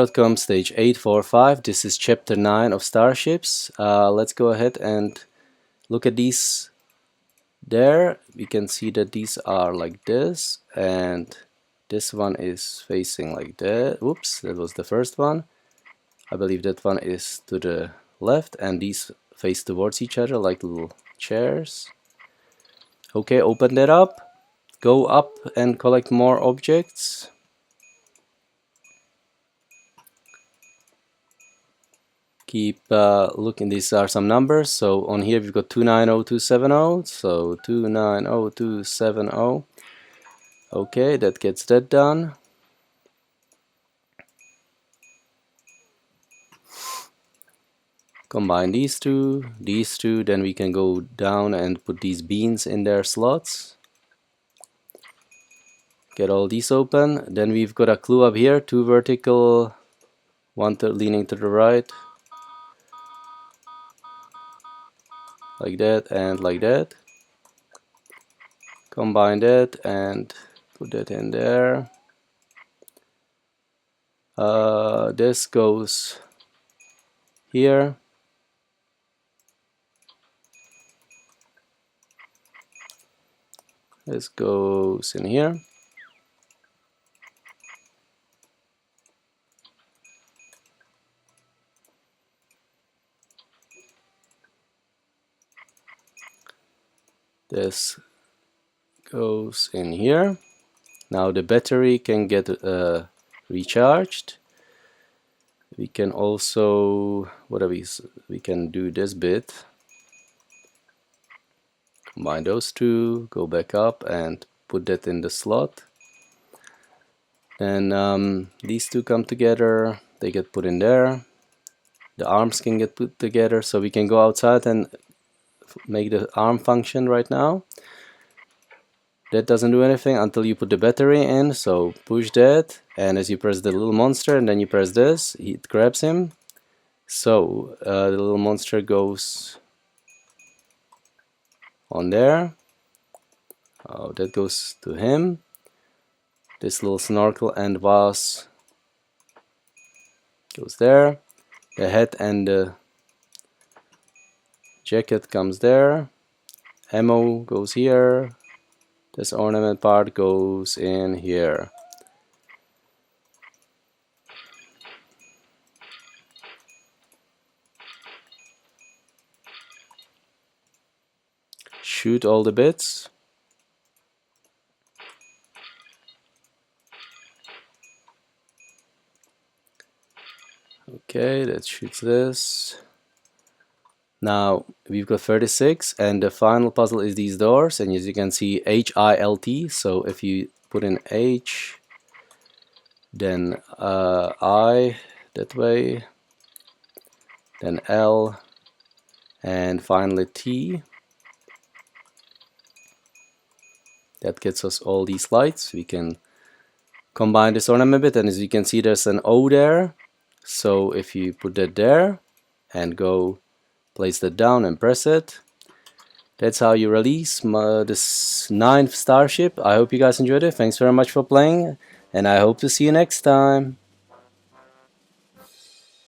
stage 845. This is chapter 9 of Starships. Let's go ahead and look at these. There we can see that these are like this, and this one is facing like that. Oops, that was the first one. I believe that one is to the left, and these face towards each other like little chairs. Okay, open that up. Go up and collect more objects. Keep looking, these are some numbers. So on here we've got 290270, so 290270. Okay, that gets that done. Combine these two, then we can go down and put these beans in their slots. Get all these open. Then we've got a clue up here, 2 vertical, 1 leaning to the right. Like that and like that. Combine that and put that in there. This goes here. This goes in here. This goes in here. Now the battery can get recharged. We can also, we can do this bit. Combine those two, go back up and put that in the slot. Then these two come together, they get put in there. The arms can get put together, so we can go outside and make the arm function right now. That doesn't do anything until you put the battery in, so push that, and as you press the little monster and then you press this, it grabs him. So the little monster goes on there. Oh, that goes to him. This little snorkel and vase goes there. The head and the jacket comes there. Ammo goes here. This ornament part goes in here. Shoot all the bits. Okay, that shoots this. Now we've got 36, and the final puzzle is these doors, and as you can see, HILT. So if you put in H, then I that way, then L, and finally T. That gets us all these lights. We can combine this ornament bit, and as you can see, there's an O there. So if you put that there and go place that down and press it, that's how you release this 9th Starship. I hope you guys enjoyed it. Thanks very much for playing, and I hope to see you next time.